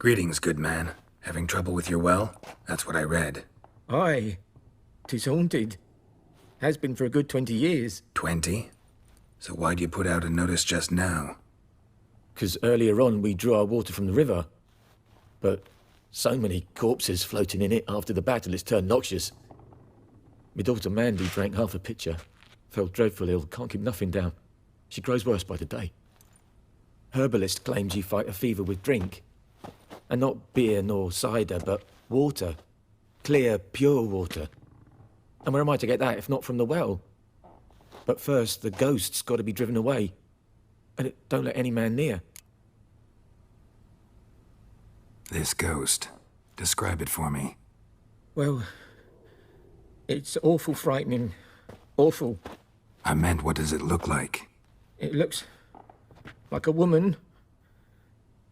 Greetings, good man. Having trouble with your well? That's what I read. Aye. 'Tis haunted. Has been for a good 20 years. 20? So why'd you put out a notice just now? 'Cause earlier on we drew our water from the river. But so many corpses floating in it after the battle it's turned noxious. My daughter Mandy drank half a pitcher. Fell dreadful ill, can't keep nothing down. She grows worse by the day. Herbalist claims you fight a fever with drink. And not beer nor cider, but water. Clear, pure water. And where am I to get that if not from the well? But first, the ghost's got to be driven away. And it don't let any man near. This ghost. Describe it for me. Well, it's awful frightening. Awful. I meant, what does it look like? It looks like a woman,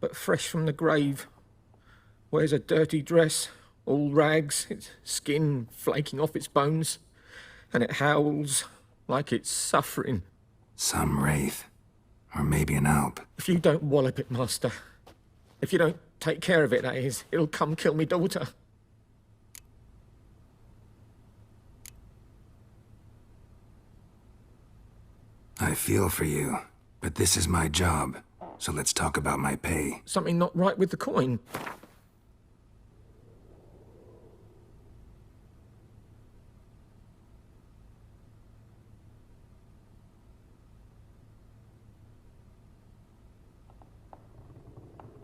but fresh from the grave. Wears a dirty dress, all rags, its skin flaking off its bones, and it howls like it's suffering. Some wraith. Or maybe an alp. If you don't wallop it, Master, if you don't take care of it, that is, it'll come kill me daughter. I feel for you, but this is my job, so let's talk about my pay. Something not right with the coin.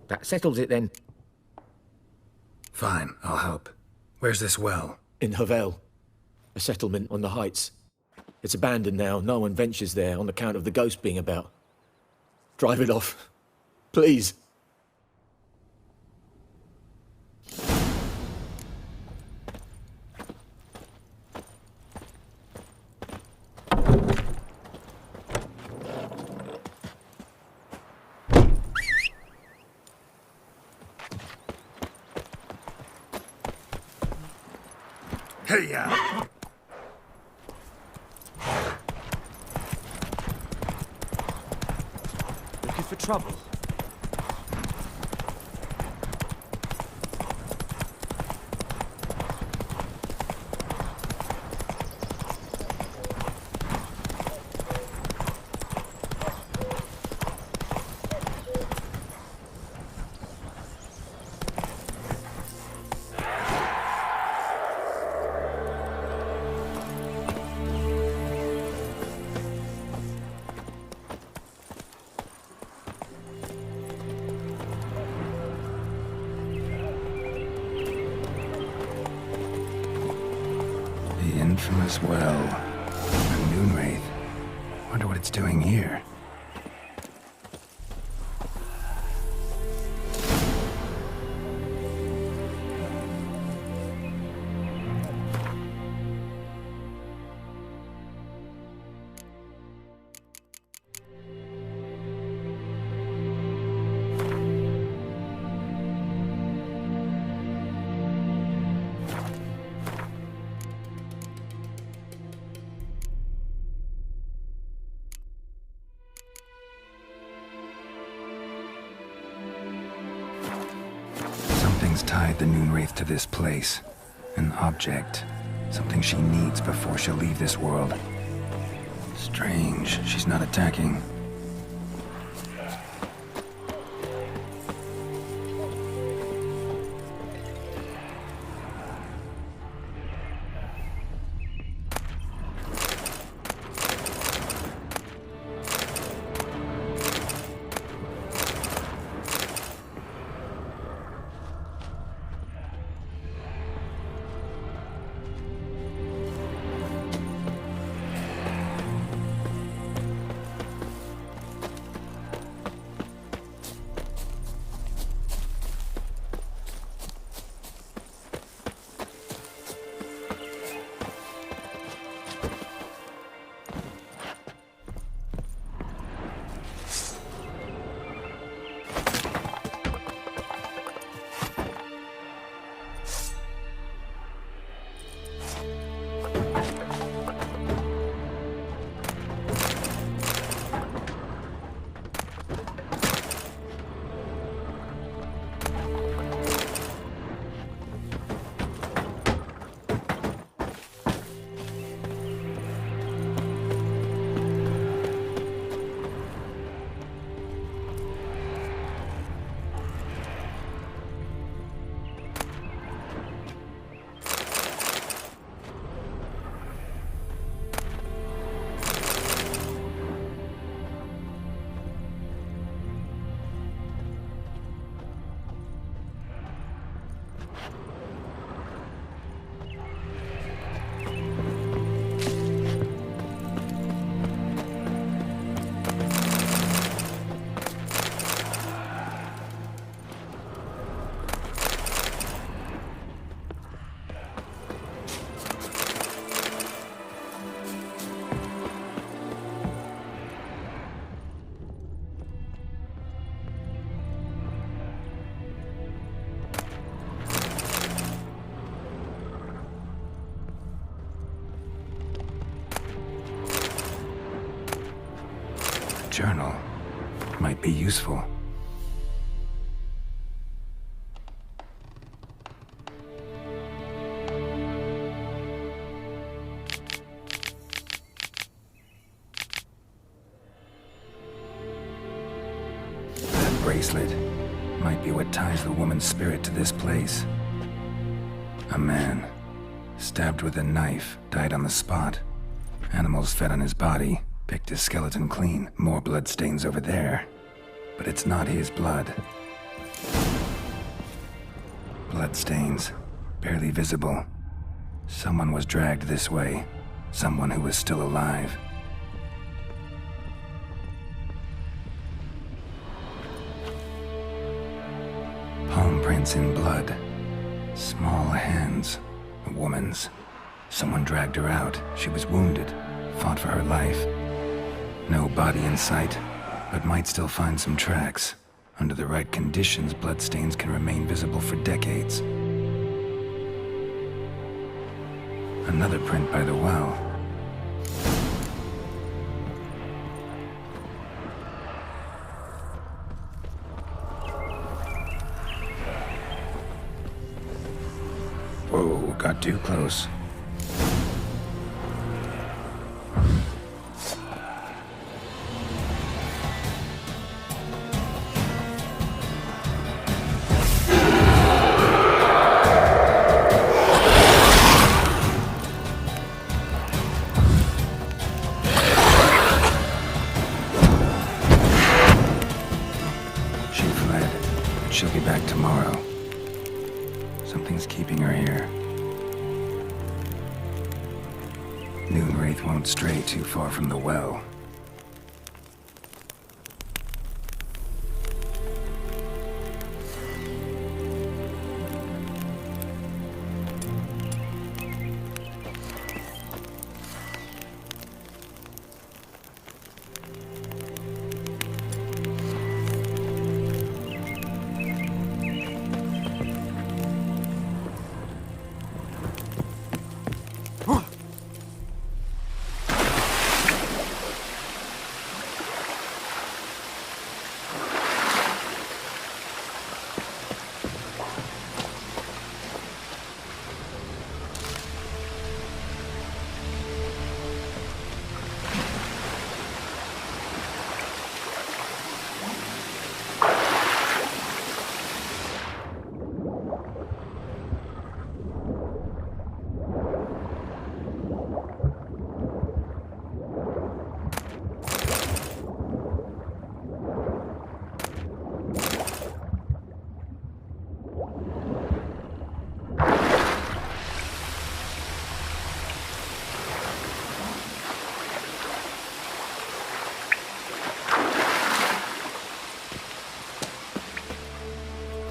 That settles it then. Fine, I'll help. Where's this well? In Havel, a settlement on the heights. It's abandoned now. No one ventures there on account of the ghost being about. Drive it off, please. Hey-ya! Looking for trouble? The infamous well. A Moonwraith. Wonder what it's doing here. Something's tied the Moonwraith to this place. An object. Something she needs before she'll leave this world. Strange, she's not attacking. journal. Might be useful. That bracelet might be what ties the woman's spirit to this place. A man, stabbed with a knife, died on the spot. Animals fed on his body, picked his skeleton clean. More bloodstains over there. But it's not his blood. Bloodstains, barely visible. Someone was dragged this way. Someone who was still alive. Palm prints in blood. Small hands. A woman's. Someone dragged her out. She was wounded. Fought for her life. No body in sight, but might still find some tracks. Under the right conditions, bloodstains can remain visible for decades. Another print by the well. Whoa, got too close. She'll be back tomorrow. Something's keeping her here. Noonwraith won't stray too far from the well.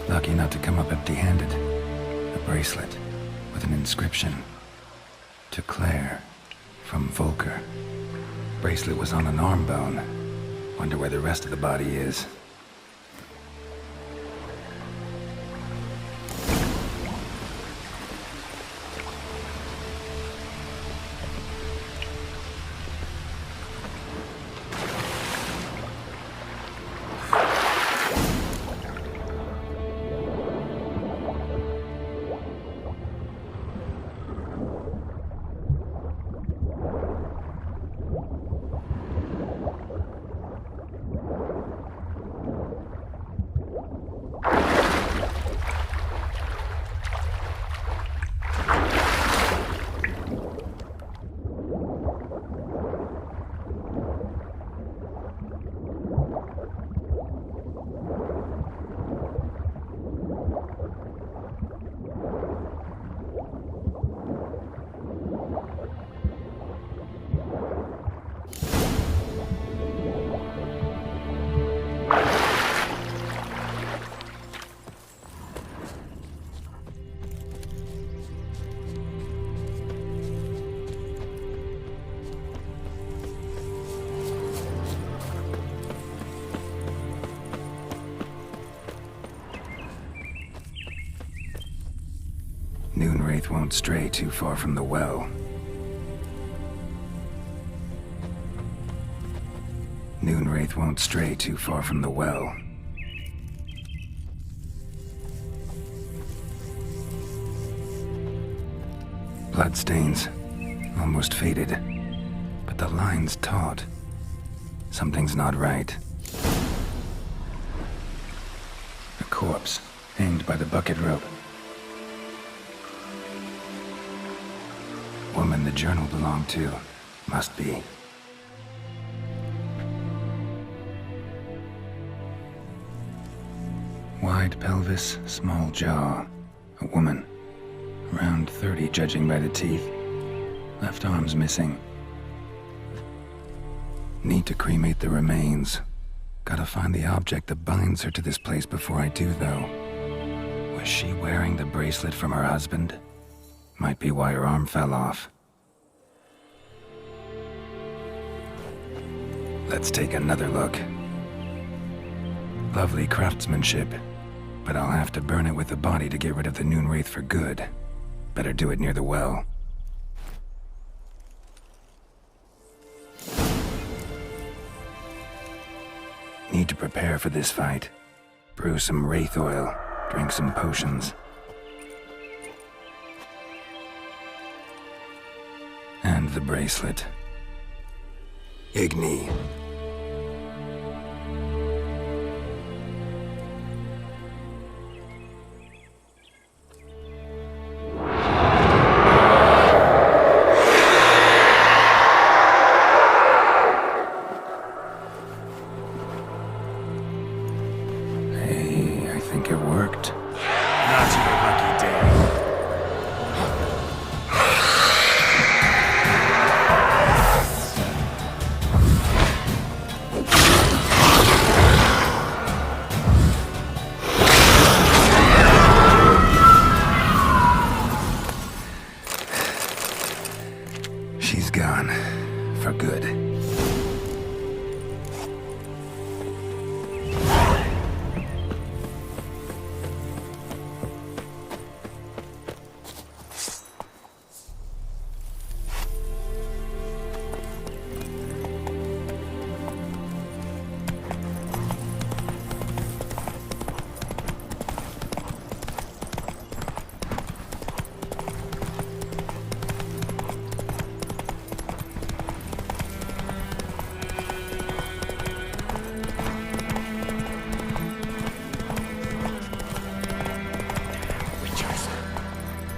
Lucky not to come up empty-handed. A bracelet with an inscription. To Claire, from Volker. Bracelet was on an arm bone. Wonder where the rest of the body is. Noonwraith won't stray too far from the well. Noonwraith won't stray too far from the well. Bloodstains, almost faded, but the line's taut. Something's not right. A corpse, hanged by the bucket rope. Woman the journal belonged to, must be. Wide pelvis, small jaw. A woman. Around 30, judging by the teeth. Left arm's missing. Need to cremate the remains. Gotta find the object that binds her to this place before I do, though. Was she wearing the bracelet from her husband? Might be why her arm fell off. Let's take another look. Lovely craftsmanship, but I'll have to burn it with the body to get rid of the Noonwraith for good. Better do it near the well. Need to prepare for this fight. Brew some wraith oil, drink some potions. And the bracelet. Igni. Hey, I think it worked. Not your lucky day. She's gone. For good.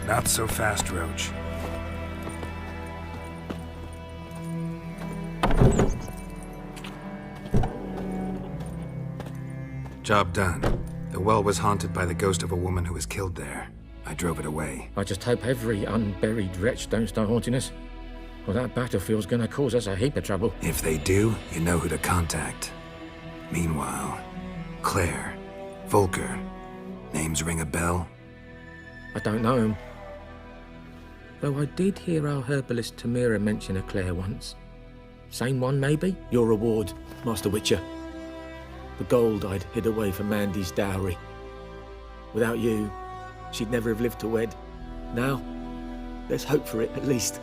Not so fast, Roach. Job done. The well was haunted by the ghost of a woman who was killed there. I drove it away. I just hope every unburied wretch don't start haunting us. Well, that battlefield's gonna cause us a heap of trouble. If they do, you know who to contact. Meanwhile, Claire, Volker, names ring a bell? I don't know him. Though I did hear our herbalist Tamira mention a Claire once. Same one, maybe? Your reward, Master Witcher. The gold I'd hid away for Mandy's dowry. Without you, she'd never have lived to wed. Now, there's hope for it, at least.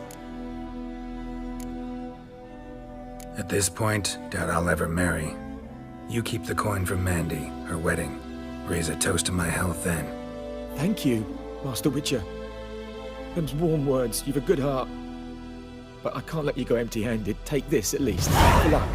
At this point, doubt I'll ever marry. You keep the coin from Mandy, her wedding. Raise a toast to my health then. Thank you, Master Witcher. Them's warm words, you've a good heart. But I can't let you go empty-handed. Take this, at least. Good luck.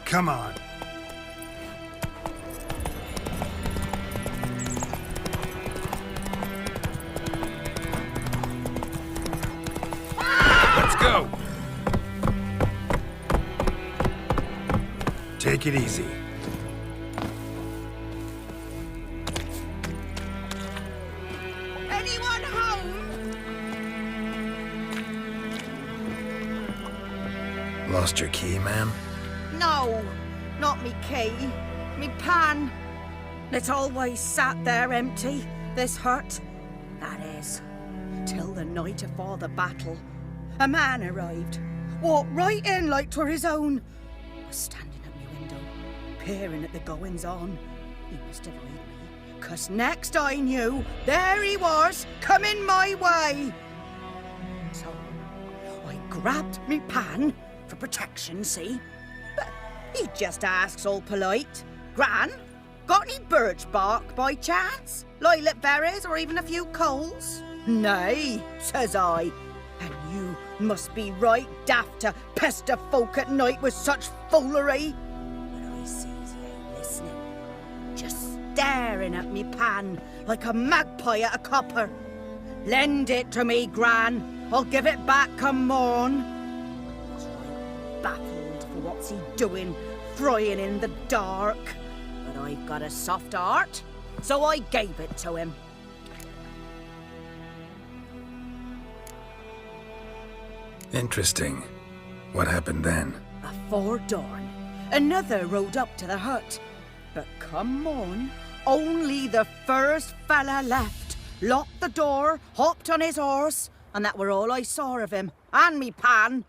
Come on. Let's go. Take it easy. Lost your key, ma'am? No, not me key. Me pan. It's always sat there empty, this hut. That is, till the night afore the battle. A man arrived, walked right in like 'twere his own. Was standing at me window, peering at the goings-on. He must have heard me, 'cause next I knew, there he was, coming my way. So, I grabbed me pan, for protection, see? But he just asks all polite, Gran, got any birch bark by chance? Lilac berries or even a few coals? Nay, says I. And you must be right daft to pester folk at night with such foolery. But I sees he ain't listening, just staring at me pan like a magpie at a copper. Lend it to me, Gran. I'll give it back come morn. I was right baffled for what's he doing, frying in the dark. But I've got a soft heart, so I gave it to him. Interesting. What happened then? Afore dawn, another rode up to the hut. But come morn, only the first fella left. Locked the door, hopped on his horse, and that were all I saw of him. And me pan.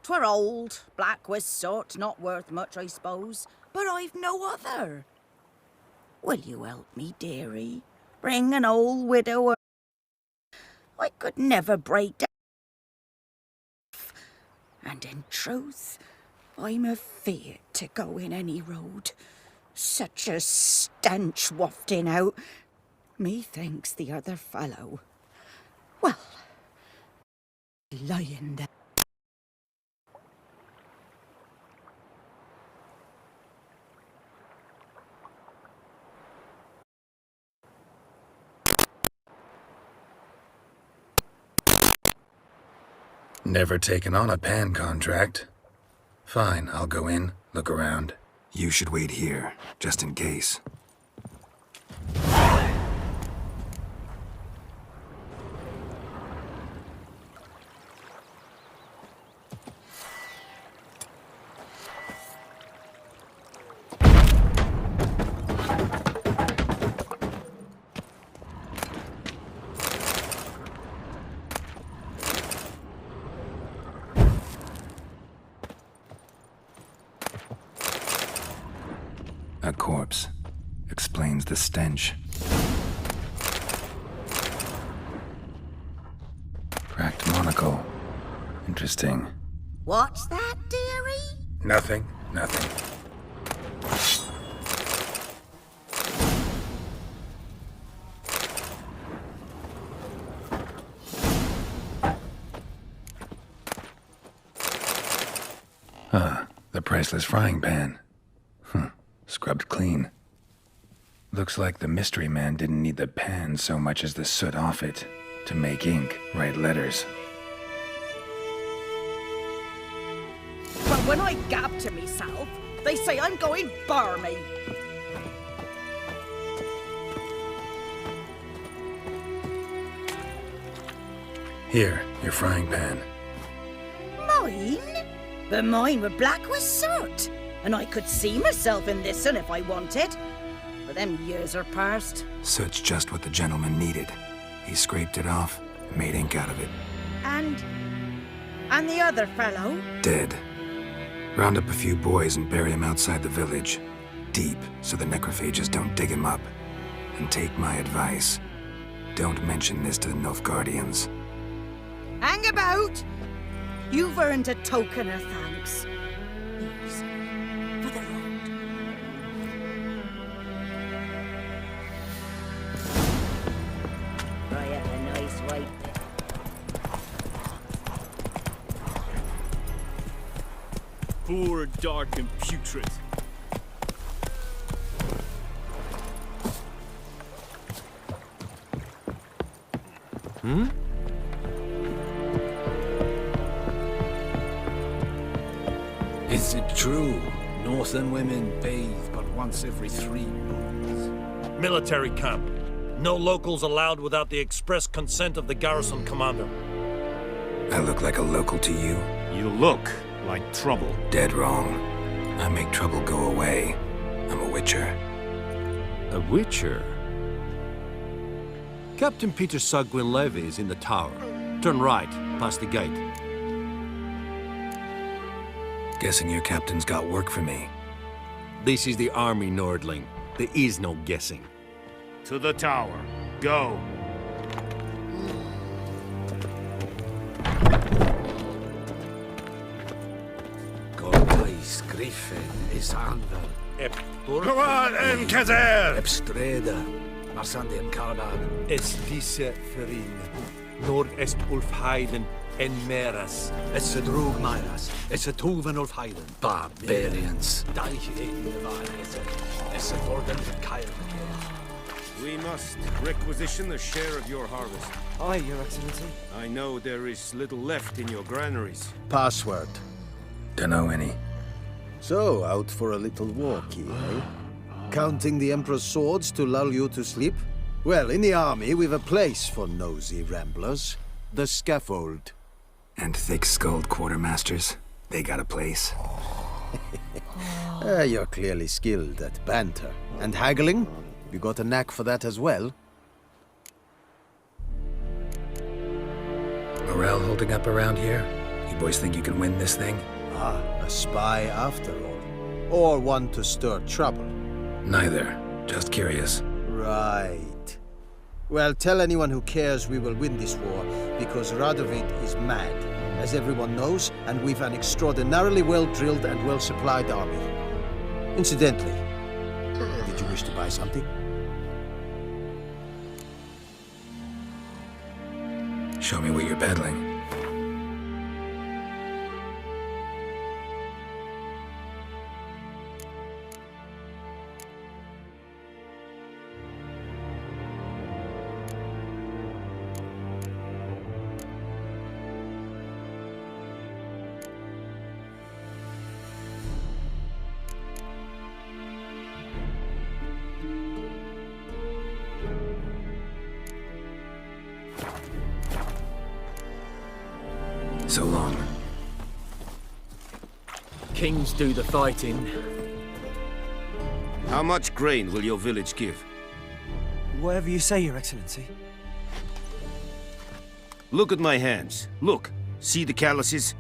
'Twere old, black with soot, not worth much, I suppose. But I've no other. Will you help me, dearie? Bring an old widower. I could never break down. And in truth, I'm afeard to go in any road. Such a stench wafting out. Methinks the other fellow, well, lying there. Never taken on a pan contract. Fine, I'll go in, look around. You should wait here, just in case. A corpse. Explains the stench. Cracked monocle. Interesting. What's that, dearie? Nothing. The priceless frying pan. Scrubbed clean. Looks like the mystery man didn't need the pan so much as the soot off it to make ink, write letters. But when I gab to myself, they say I'm going barmy. Here, your frying pan. Mine? But mine were black with soot. And I could see myself in this one if I wanted. But them years are past. Soot's just what the gentleman needed. He scraped it off and made ink out of it. And the other fellow? Dead. Round up a few boys and bury him outside the village. Deep, so the necrophages don't dig him up. And take my advice. Don't mention this to the Nilfgaardians. Hang about! You've earned a token of thanks. Here's for the road. Try it a nice white bit. Poor, dark, and putrid. Is it true? Northern women bathe but once every 3 moons. Military camp. No locals allowed without the express consent of the garrison commander. I look like a local to you? You look Like trouble. Dead wrong. I make trouble go away. I'm a witcher. A witcher? Captain Peter Saar Gwynleve is in the tower. Turn right, past the gate. Guessing your captain's got work for me. This is the army, Nordling. There is no guessing. To the tower. Go. Cortais, Griffin, Isander, Go on, Encazer! Epstreda, Marsandian Cardad. Es disse Ferin, Nord est Ulfheiden en Meras. Es a drug Myras, es a Tuvan of Heiden. Barbarians. Deich in the Varese, es a Gordon Kyle. We must requisition a share of your harvest. Aye, Your Excellency. I know there is little left in your granaries. Password. Dunno any. So, out for a little walk here, eh? Counting the Emperor's swords to lull you to sleep? Well, in the army, we've a place for nosy ramblers. The scaffold. And thick-skulled quartermasters. They got a place. You're clearly skilled at banter. And haggling? You got a knack for that as well? Morale holding up around here? You boys think you can win this thing? Ah, a spy after all. Or one to stir trouble. Neither. Just curious. Right. Well, tell anyone who cares we will win this war, because Radovid is mad, as everyone knows, and we've an extraordinarily well-drilled and well-supplied army. Incidentally, did you wish to buy something? Show me what you're peddling. So long. Kings do the fighting. How much grain will your village give? Whatever you say, Your Excellency. Look at my hands. Look. See the calluses?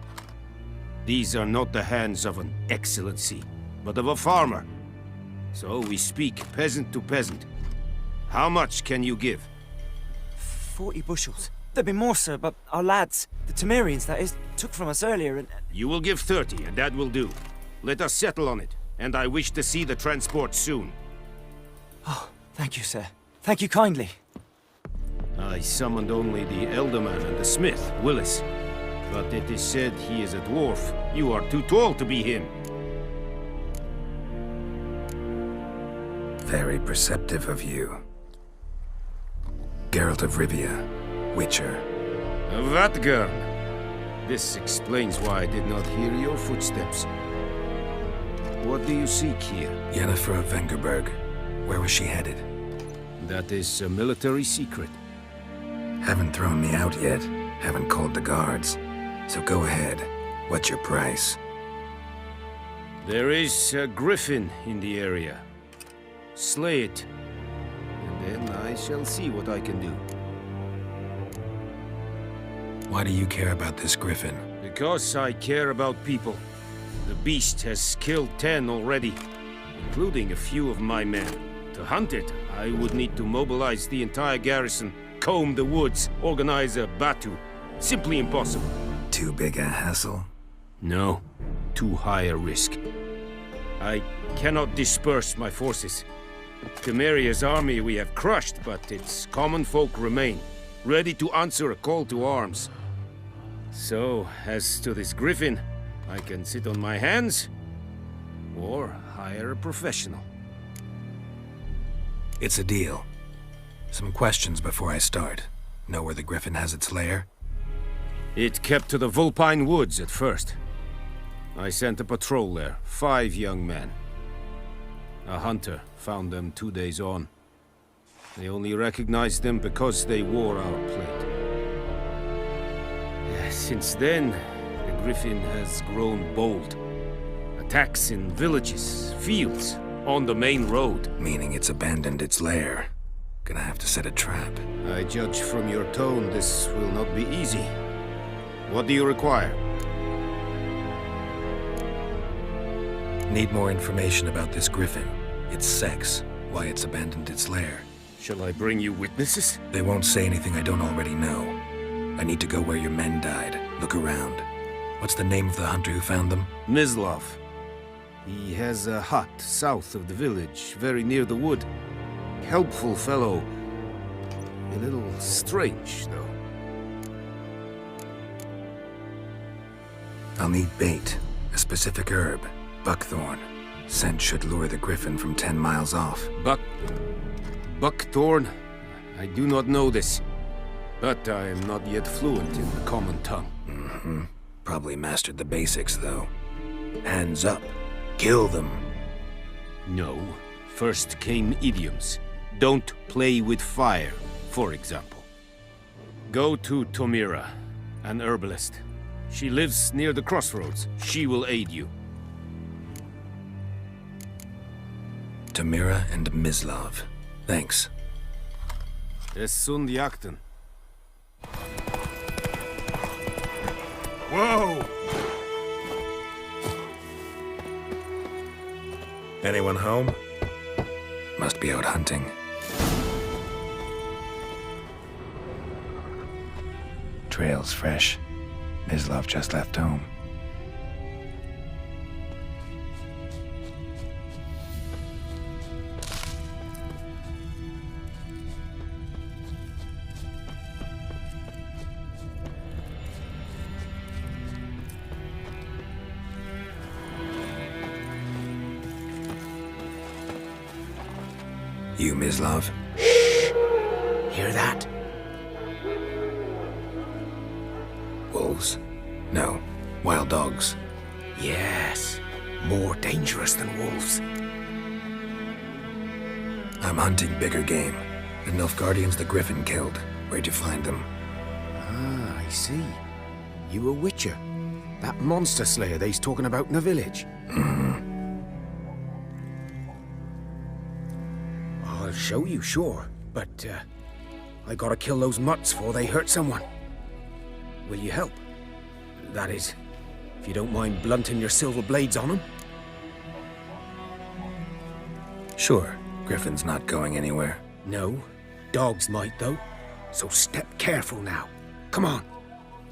These are not the hands of an excellency, but of a farmer. So we speak peasant to peasant. How much can you give? 40 bushels. There'd be more, sir, but our lads, the Temerians, that is, took from us earlier and... You will give 30, and that will do. Let us settle on it, and I wish to see the transport soon. Oh, thank you, sir. Thank you kindly. I summoned only the Elderman and the smith, Willis. But it is said he is a dwarf. You are too tall to be him. Very perceptive of you. Geralt of Rivia, Witcher. Vatgern! This explains why I did not hear your footsteps. What do you seek here? Yennefer of Vengerberg. Where was she headed? That is a military secret. Haven't thrown me out yet. Haven't called the guards. So go ahead. What's your price? There is a griffin in the area. Slay it. And then I shall see what I can do. Why do you care about this griffin? Because I care about people. The beast has killed 10 already, including a few of my men. To hunt it, I would need to mobilize the entire garrison, comb the woods, organize a batu. Simply impossible. Too big a hassle? No, too high a risk. I cannot disperse my forces. Temeria's army we have crushed, but its common folk remain, ready to answer a call to arms. So, as to this griffin, I can sit on my hands, or hire a professional. It's a deal. Some questions before I start. Know where the griffin has its lair? It kept to the Vulpine Woods at first. I sent a patrol there, 5 young men. A hunter found them 2 days on. They only recognized them because they wore our plate. Since then, the Griffin has grown bold. Attacks in villages, fields, on the main road. Meaning it's abandoned its lair. Gonna have to set a trap. I judge from your tone this will not be easy. What do you require? Need more information about this griffin. Its sex, why it's abandoned its lair. Shall I bring you witnesses? They won't say anything I don't already know. I need to go where your men died. Look around. What's the name of the hunter who found them? Mislav. He has a hut south of the village, very near the wood. Helpful fellow. A little strange, though. I'll need bait. A specific herb. Buckthorn. Scent should lure the griffin from 10 miles off. Buckthorn? I do not know this. But I am not yet fluent in the common tongue. Mm-hmm. Probably mastered the basics, though. Hands up. Kill them. No. First came idioms. Don't play with fire, for example. Go to Tomira, an herbalist. She lives near the crossroads. She will aid you. Tomira and Mislav. Thanks. Es sunt jakten. Whoa! Anyone home? Must be out hunting. Trail's fresh. Mislav just left home. You, Mislav? Hear that? Wolves? No. Wild dogs. Yes. More dangerous than wolves. I'm hunting bigger game. The Nilfgaardians the Griffin killed. Where'd you find them? Ah, I see. You a witcher. That monster slayer they's talking about in the village. Mm-hmm. I'll show you, sure. But, I gotta kill those mutts before they hurt someone. Will you help? That is, if you don't mind blunting your silver blades on them. Sure. Griffin's not going anywhere. No. Dogs might, though. So step careful now. Come on.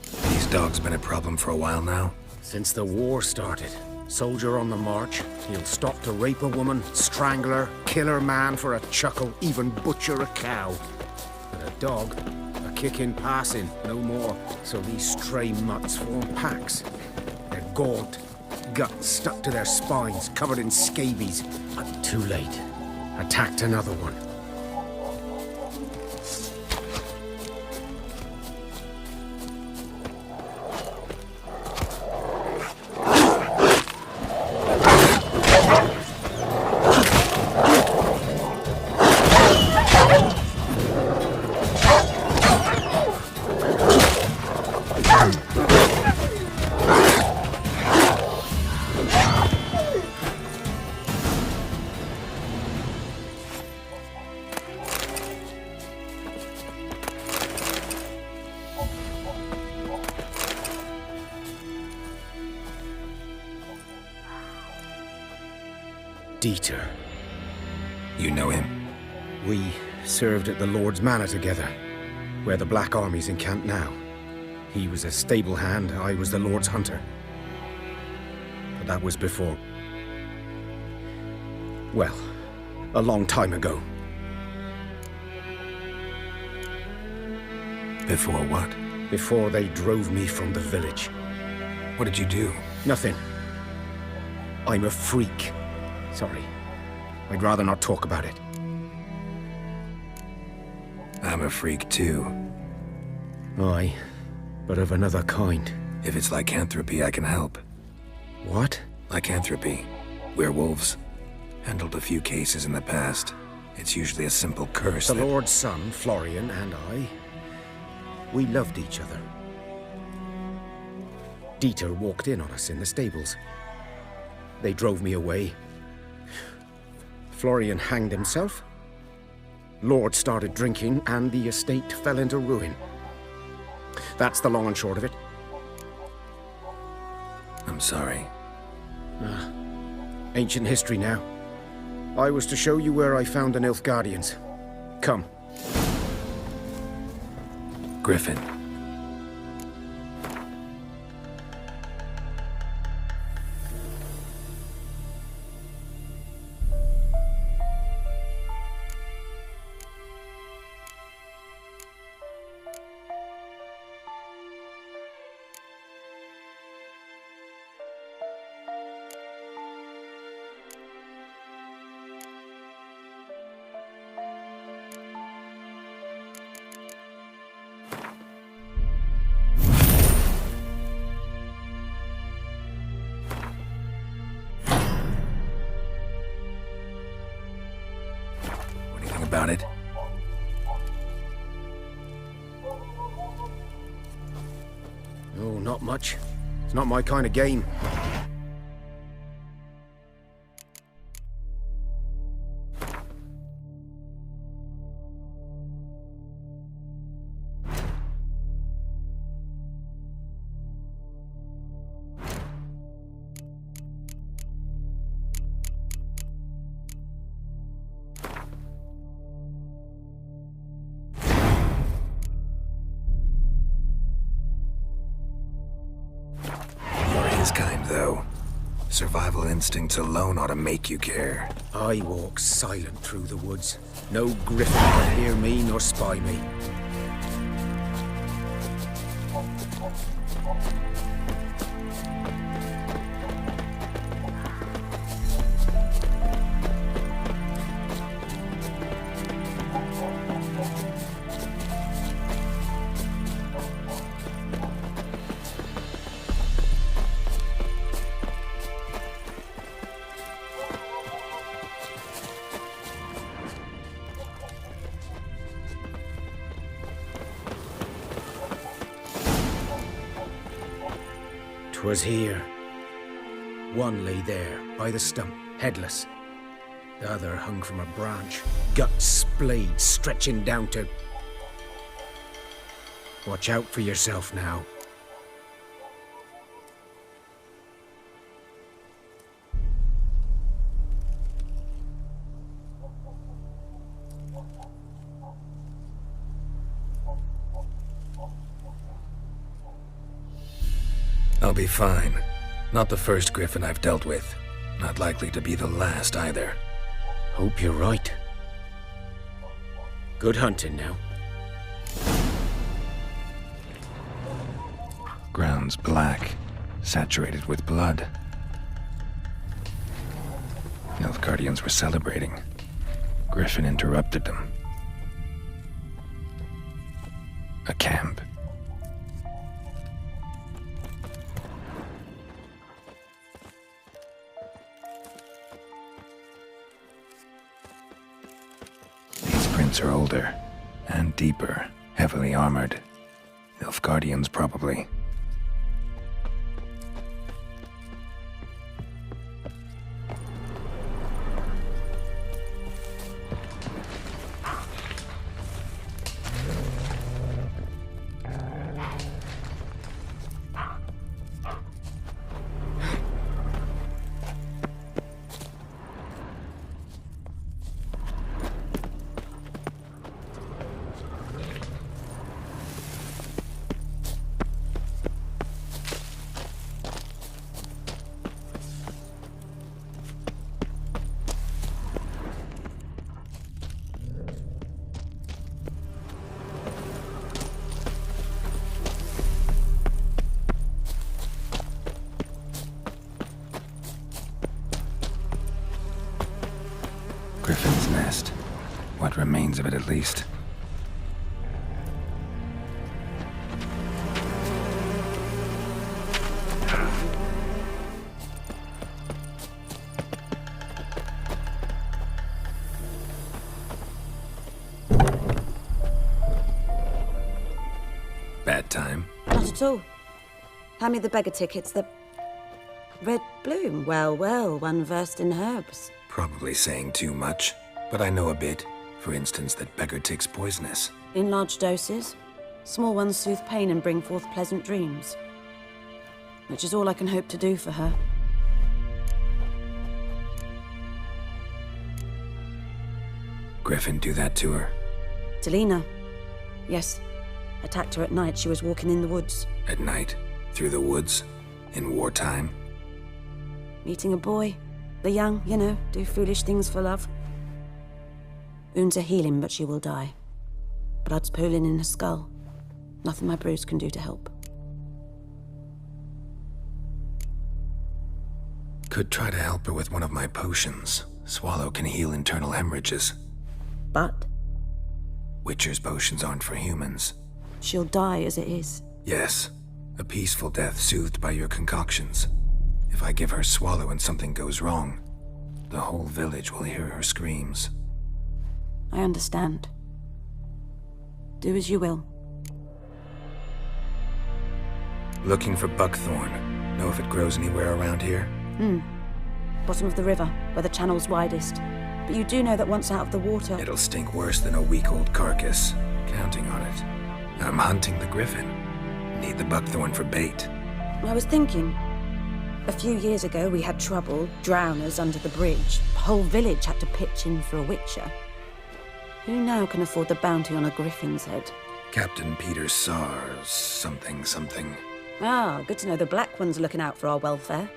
These dogs been a problem for a while now? Since the war started. Soldier on the march, he'll stop to rape a woman, strangle her, kill her man for a chuckle, even butcher a cow. But a dog, a kick in passing, no more. So these stray mutts form packs. They're gaunt, guts stuck to their spines, covered in scabies. But too late. Attacked another one. Dieter. You know him? We served at the Lord's Manor together, where the Black Army's encamped now. He was a stable hand, I was the Lord's hunter. But that was before... well, a long time ago. Before what? Before they drove me from the village. What did you do? Nothing. I'm a freak. Sorry. I'd rather not talk about it. I'm a freak too. Aye, but of another kind. If it's lycanthropy, I can help. What? Lycanthropy. Werewolves. Handled a few cases in the past. It's usually a simple curse The that... Lord's son, Florian, and I, we loved each other. Dieter walked in on us in the stables. They drove me away. Florian hanged himself. Lord started drinking, and the estate fell into ruin. That's the long and short of it. I'm sorry. Ancient history now. I was to show you where I found the Nilfgaardians. Come. Griffin. About it? Oh, not much. It's not my kind of game. Survival instincts alone ought to make you care. I walk silent through the woods. No griffin can hear me nor spy me. Was here. One lay there, by the stump, headless. The other hung from a branch, guts splayed, stretching down to... Watch out for yourself now. I'll be fine. Not the first griffin I've dealt with. Not likely to be the last either. Hope you're right. Good hunting now. Ground's black, saturated with blood. Nilfgaardians were celebrating. Griffin interrupted them. A camp. Are older and deeper, heavily armored. Nilfgaardians, probably. Griffin's nest. What remains of it, at least. Bad time? Not at all. Hand me the beggar tickets, the... Red bloom. Well, well, one versed in herbs. Probably saying too much, but I know a bit. For instance, that beggar tick's poisonous. In large doses. Small ones soothe pain and bring forth pleasant dreams. Which is all I can hope to do for her. Griffin do that to her? Delina. Yes. Attacked her at night. She was walking in the woods. At night? Through the woods? In wartime? Meeting a boy. The young, you know, do foolish things for love. Wounds are healing, but she will die. Blood's pooling in her skull. Nothing my bruise can do to help. Could try to help her with one of my potions. Swallow can heal internal hemorrhages. But? Witcher's potions aren't for humans. She'll die as it is. Yes. A peaceful death soothed by your concoctions. If I give her Swallow and something goes wrong, the whole village will hear her screams. I understand. Do as you will. Looking for buckthorn. Know if it grows anywhere around here? Bottom of the river, where the channel's widest. But you do know that once out of the water... It'll stink worse than a week-old carcass. Counting on it. I'm hunting the griffin. Need the buckthorn for bait. I was thinking... A few years ago, we had trouble, drowners under the bridge. The whole village had to pitch in for a witcher. Who now can afford the bounty on a griffin's head? Captain Peter Sars, something. Ah, good to know the Black One's looking out for our welfare.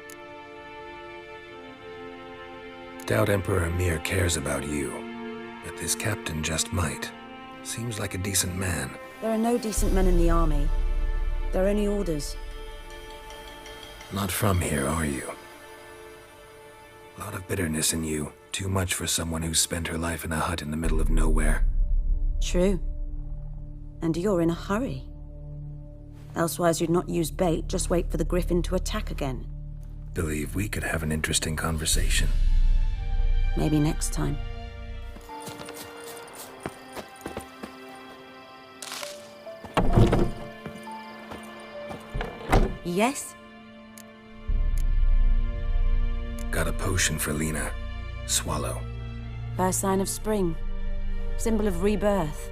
Doubt Emperor Emir cares about you, but this captain just might. Seems like a decent man. There are no decent men in the army. There are only orders. Not from here, are you? A lot of bitterness in you. Too much for someone who's spent her life in a hut in the middle of nowhere. True. And you're in a hurry. Elsewise you'd not use bait, just wait for the griffin to attack again. Believe we could have an interesting conversation. Maybe next time. Yes? Got a potion for Lena. Swallow. First sign of spring. Symbol of rebirth.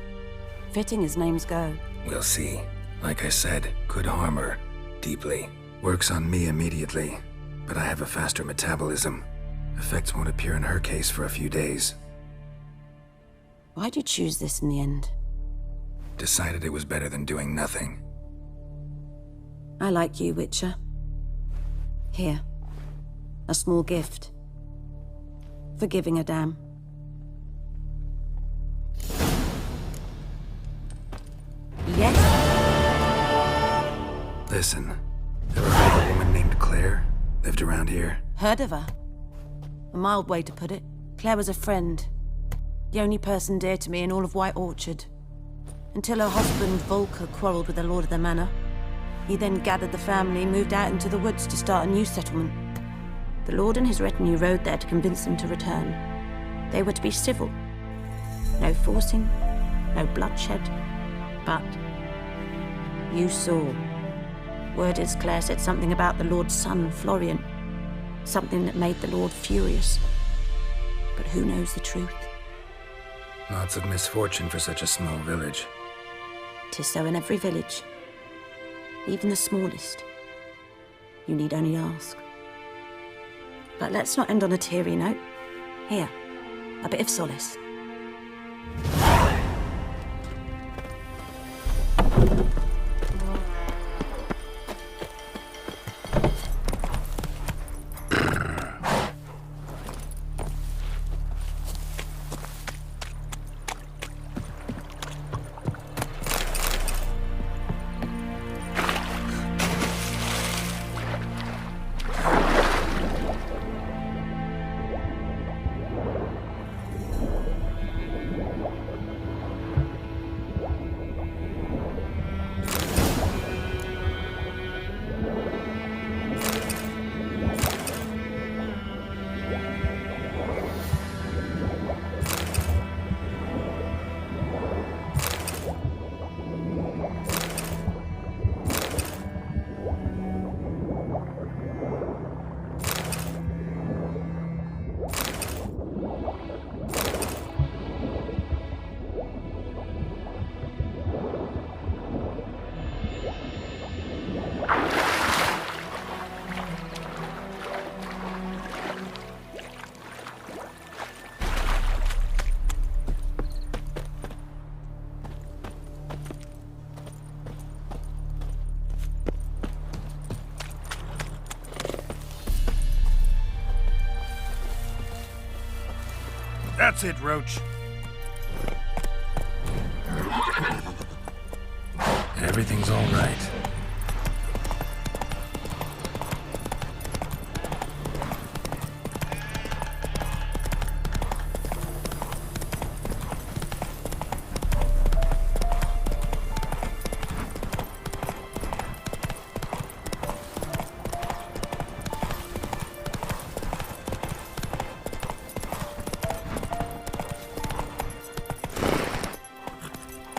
Fitting as names go. We'll see. Like I said, could harm her. Deeply. Works on me immediately. But I have a faster metabolism. Effects won't appear in her case for a few days. Why'd you choose this in the end? Decided it was better than doing nothing. I like you, Witcher. Here. A small gift. For giving a damn. Yes? Listen. Ever heard of a woman named Claire? Lived around here? Heard of her? A mild way to put it. Claire was a friend. The only person dear to me in all of White Orchard. Until her husband, Volker, quarreled with the lord of the manor. He then gathered the family and moved out into the woods to start a new settlement. The lord and his retinue rode there to convince them to return. They were to be civil. No forcing, no bloodshed. But you saw. Word is Claire said something about the lord's son, Florian. Something that made the lord furious. But who knows the truth? Lots of misfortune for such a small village. 'Tis so in every village. Even the smallest. You need only ask. But let's not end on a teary note. Here, a bit of solace. That's it, Roach. Everything's all right.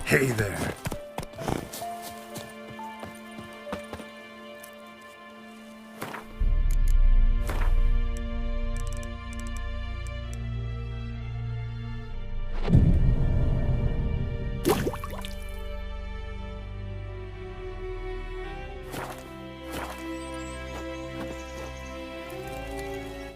Hey there.